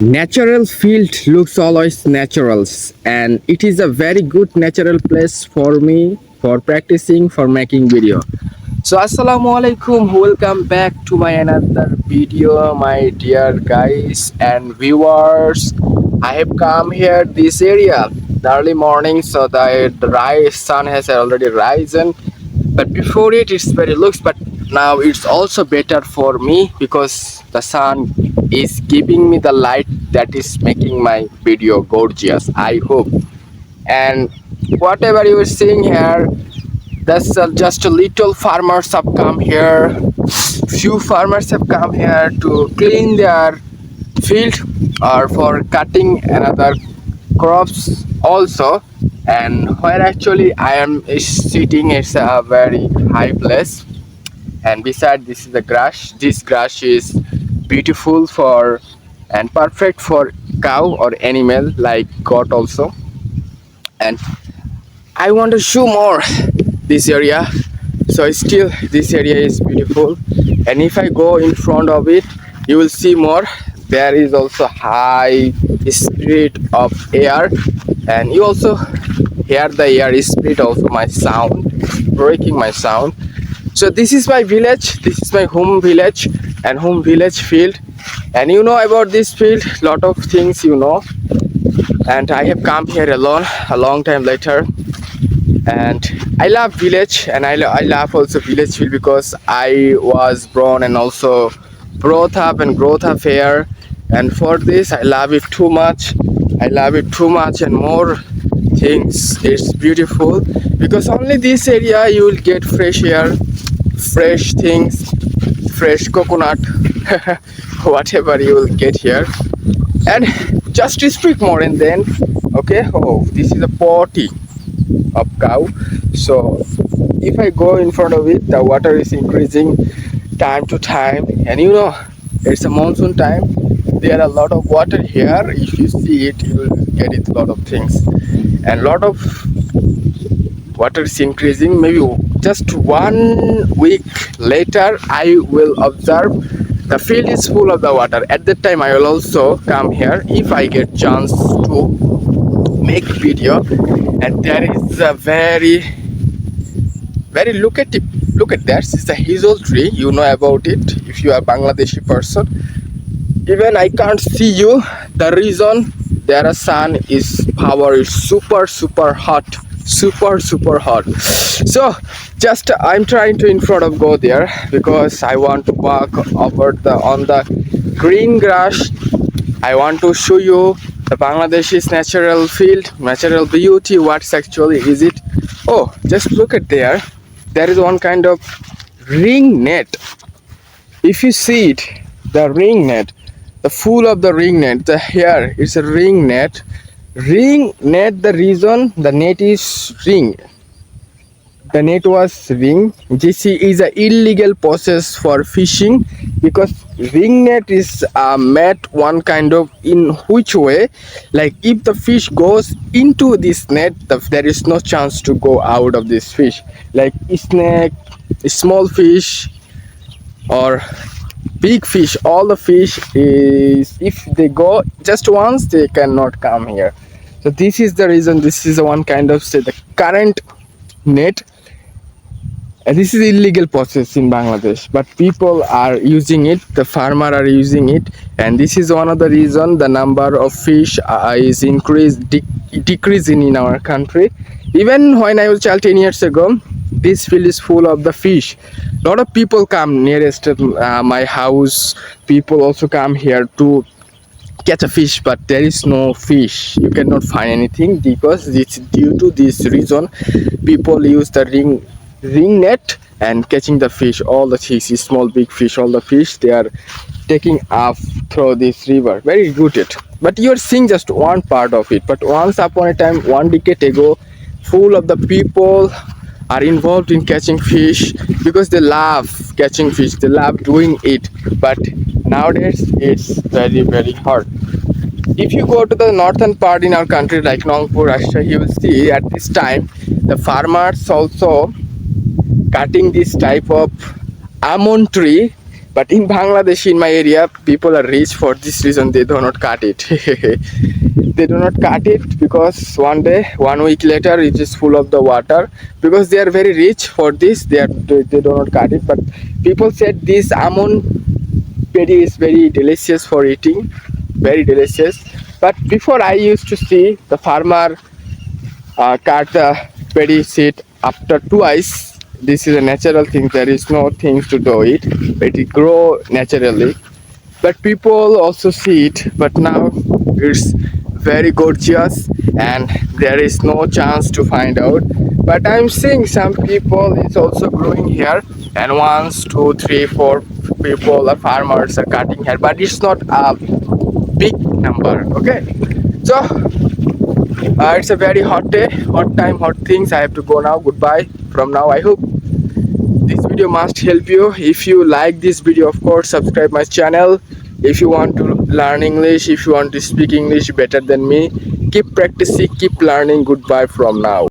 Natural field looks always natural, and it is a very good natural place for me for practicing for making video. So assalamu alaikum, welcome back to my another video, my dear guys and viewers. I have come here this area the early morning, so the sun has already risen, but before it's very looks, but now it's also better for me because the sun is giving me the light that is making my video gorgeous, I hope. And whatever you are seeing here, that's just a little farmers have come here. Few farmers have come here to clean their field or for cutting another crops also. And where actually I am is sitting, it's a very high place, and beside this is the grass. This grass is beautiful for and perfect for cow or animal like goat also. And I want to show more this area, so still this area is beautiful. And if I go in front of it, you will see more. There is also high speed of air, and you also hear the air speed also my sound, breaking my sound. So this is my village, this is my home village and home village field. And you know about this field, lot of things you know. And I have come here alone a long time later. And I love village, and I love also village field because I was born and also brought up here. And for this I love it too much. I love it too much, and more things. It's beautiful because only this area you will get fresh air, fresh things, fresh coconut, whatever you will get here. And just to speak more, and then okay, oh, this is a potty of cow. So if I go in front of it, the water is increasing time to time, and you know it's a monsoon time. There are a lot of water here. If you see it, you will get it a lot of things, and lot of water is increasing. Maybe just 1 week later I will observe the field is full of the water. At that time I will also come here if I get chance to make video. And there is a very look at that. It's a hazel tree, you know about it if you are Bangladeshi person. Even I can't see you, the reason their sun is power is super hot, super hot. So just I'm trying to in front of go there because I want to walk over on the green grass. I want to show you the Bangladeshi's natural field, natural beauty. What's actually is it? Oh, just look at there. There is one kind of ring net. If you see it, the ring net, the full of the ring net, the hair is a ring net. Ring net, the reason the net is ring. The net was ring. This is an illegal process for fishing because ring net is made one kind of in which way, like if the fish goes into this net, there is no chance to go out of this fish. Like snake, small fish or big fish, all the fish is, if they go just once, they cannot come here. So this is the reason. This is one kind of say the current net. And this is illegal process in Bangladesh, but people are using it, the farmer are using it, and this is one of the reason the number of fish is decreasing in our country. Even when I was child 10 years ago, this field is full of the fish. A lot of people come nearest my house. People also come here to catch a fish, but there is no fish. You cannot find anything because it's due to this reason. People use the ring net and catching the fish. All the fish, small big fish, all the fish they are taking up through this river. Very good it. But you are seeing just one part of it. But once upon a time, 1 decade ago, full of the people are involved in catching fish because they love catching fish, they love doing it. But nowadays it's very hard. If you go to the northern part in our country like Nongpur, Rajshahi, you will see at this time the farmers also cutting this type of almond tree But in Bangladesh, in my area, people are rich. For this reason they do not cut it. They do not cut it because one day, 1 week later, it is full of the water. Because they are very rich for this, they do not cut it. But people said this almond paddy is very delicious for eating, very delicious. But before, I used to see the farmer cut the paddy seed after twice. This is a natural thing. There is no things to do it. It grow naturally. But people also see it. But now it's very gorgeous, and there is no chance to find out. But I'm seeing some people is also growing here, and 1, 2, 3, 4 people, farmers are cutting here. But it's not a big number. Okay, so it's a very hot day, hot time, hot things. I have to go now. Goodbye from now. I hope this video must help you. If you like this video, of course, subscribe my channel. If you want to learn English, if you want to speak English better than me, keep practicing, keep learning. Goodbye from now.